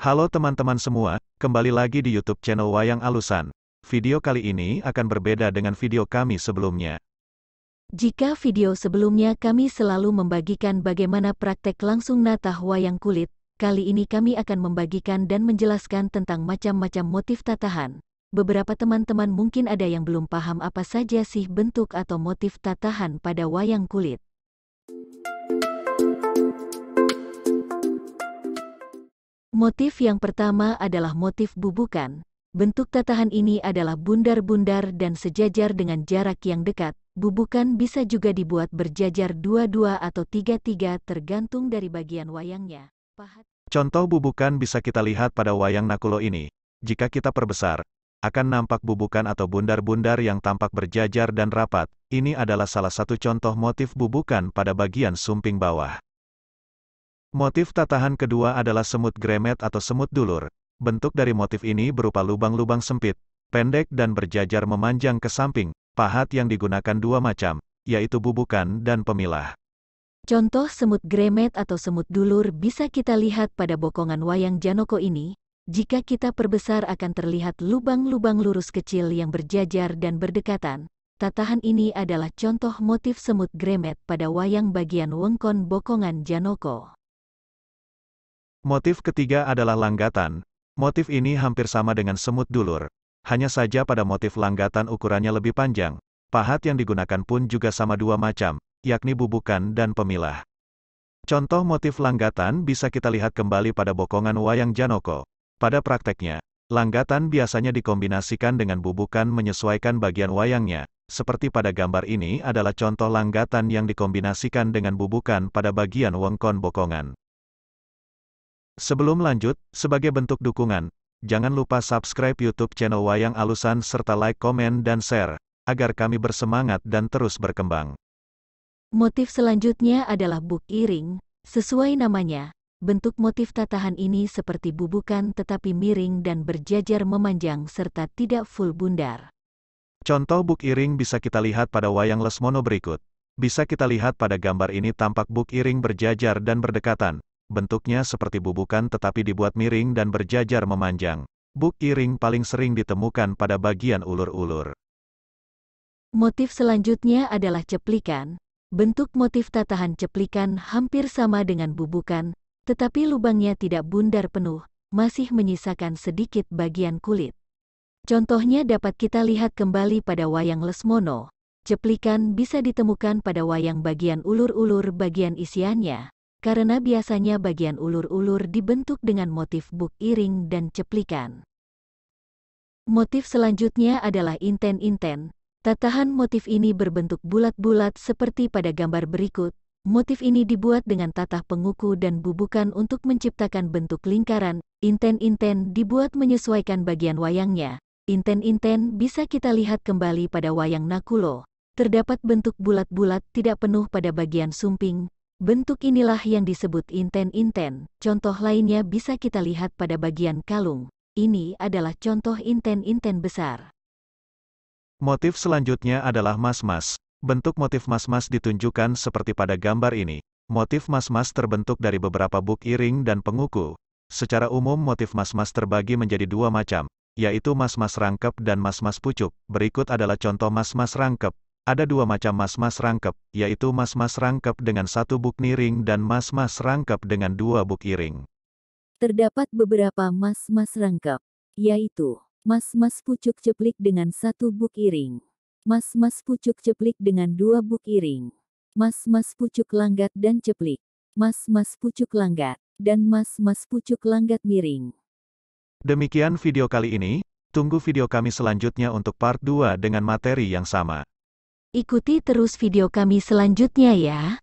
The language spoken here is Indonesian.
Halo teman-teman semua, kembali lagi di YouTube channel Wayang Alusan. Video kali ini akan berbeda dengan video kami sebelumnya. Jika video sebelumnya kami selalu membagikan bagaimana praktek langsung natah wayang kulit, kali ini kami akan membagikan dan menjelaskan tentang macam-macam motif tatahan. Beberapa teman-teman mungkin ada yang belum paham apa saja sih bentuk atau motif tatahan pada wayang kulit. Motif yang pertama adalah motif bubukan. Bentuk tatahan ini adalah bundar-bundar dan sejajar dengan jarak yang dekat. Bubukan bisa juga dibuat berjajar 2-2 atau 3-3 tergantung dari bagian wayangnya. Contoh bubukan bisa kita lihat pada wayang Nakulo ini. Jika kita perbesar, akan nampak bubukan atau bundar-bundar yang tampak berjajar dan rapat. Ini adalah salah satu contoh motif bubukan pada bagian sumping bawah. Motif tatahan kedua adalah semut gremet atau semut dulur. Bentuk dari motif ini berupa lubang-lubang sempit, pendek dan berjajar memanjang ke samping. Pahat yang digunakan dua macam, yaitu bubukan dan pemilah. Contoh semut gremet atau semut dulur bisa kita lihat pada bokongan wayang Janoko ini. Jika kita perbesar akan terlihat lubang-lubang lurus kecil yang berjajar dan berdekatan. Tatahan ini adalah contoh motif semut gremet pada wayang bagian wengkon bokongan Janoko. Motif ketiga adalah langgatan. Motif ini hampir sama dengan semut dulur. Hanya saja pada motif langgatan ukurannya lebih panjang. Pahat yang digunakan pun juga sama dua macam, yakni bubukan dan pemilah. Contoh motif langgatan bisa kita lihat kembali pada bokongan wayang Janoko. Pada prakteknya, langgatan biasanya dikombinasikan dengan bubukan menyesuaikan bagian wayangnya. Seperti pada gambar ini adalah contoh langgatan yang dikombinasikan dengan bubukan pada bagian wengkon bokongan. Sebelum lanjut, sebagai bentuk dukungan, jangan lupa subscribe YouTube channel Wayang Alusan serta like, komen, dan share, agar kami bersemangat dan terus berkembang. Motif selanjutnya adalah buk iring. Sesuai namanya, bentuk motif tatahan ini seperti bubukan tetapi miring dan berjajar memanjang serta tidak full bundar. Contoh buk iring bisa kita lihat pada wayang Lesmono berikut. Bisa kita lihat pada gambar ini tampak buk iring berjajar dan berdekatan. Bentuknya seperti bubukan tetapi dibuat miring dan berjajar memanjang. Buk iring paling sering ditemukan pada bagian ulur-ulur. Motif selanjutnya adalah ceplikan. Bentuk motif tatahan ceplikan hampir sama dengan bubukan, tetapi lubangnya tidak bundar penuh, masih menyisakan sedikit bagian kulit. Contohnya dapat kita lihat kembali pada wayang Lesmono. Ceplikan bisa ditemukan pada wayang bagian ulur-ulur bagian isiannya. Karena biasanya bagian ulur-ulur dibentuk dengan motif buk iring dan ceplikan. Motif selanjutnya adalah inten-inten. Tatahan motif ini berbentuk bulat-bulat seperti pada gambar berikut. Motif ini dibuat dengan tatah penguku dan bubukan untuk menciptakan bentuk lingkaran. Inten-inten dibuat menyesuaikan bagian wayangnya. Inten-inten bisa kita lihat kembali pada wayang Nakulo. Terdapat bentuk bulat-bulat tidak penuh pada bagian sumping. Bentuk inilah yang disebut inten-inten. Contoh lainnya bisa kita lihat pada bagian kalung. Ini adalah contoh inten-inten besar. Motif selanjutnya adalah mas-mas. Bentuk motif mas-mas ditunjukkan seperti pada gambar ini. Motif mas-mas terbentuk dari beberapa buk iring dan penguku. Secara umum motif mas-mas terbagi menjadi dua macam, yaitu mas-mas rangkep dan mas-mas pucuk. Berikut adalah contoh mas-mas rangkep. Ada dua macam mas-mas rangkep, yaitu mas-mas rangkep dengan satu buk miring dan mas-mas rangkep dengan dua buk iring. Terdapat beberapa mas-mas rangkep, yaitu mas-mas pucuk ceplik dengan satu buk iring, mas-mas pucuk ceplik dengan dua buk iring, mas-mas pucuk langgat dan ceplik, mas-mas pucuk langgat, dan mas-mas pucuk langgat miring. Demikian video kali ini, tunggu video kami selanjutnya untuk part 2 dengan materi yang sama. Ikuti terus video kami selanjutnya ya.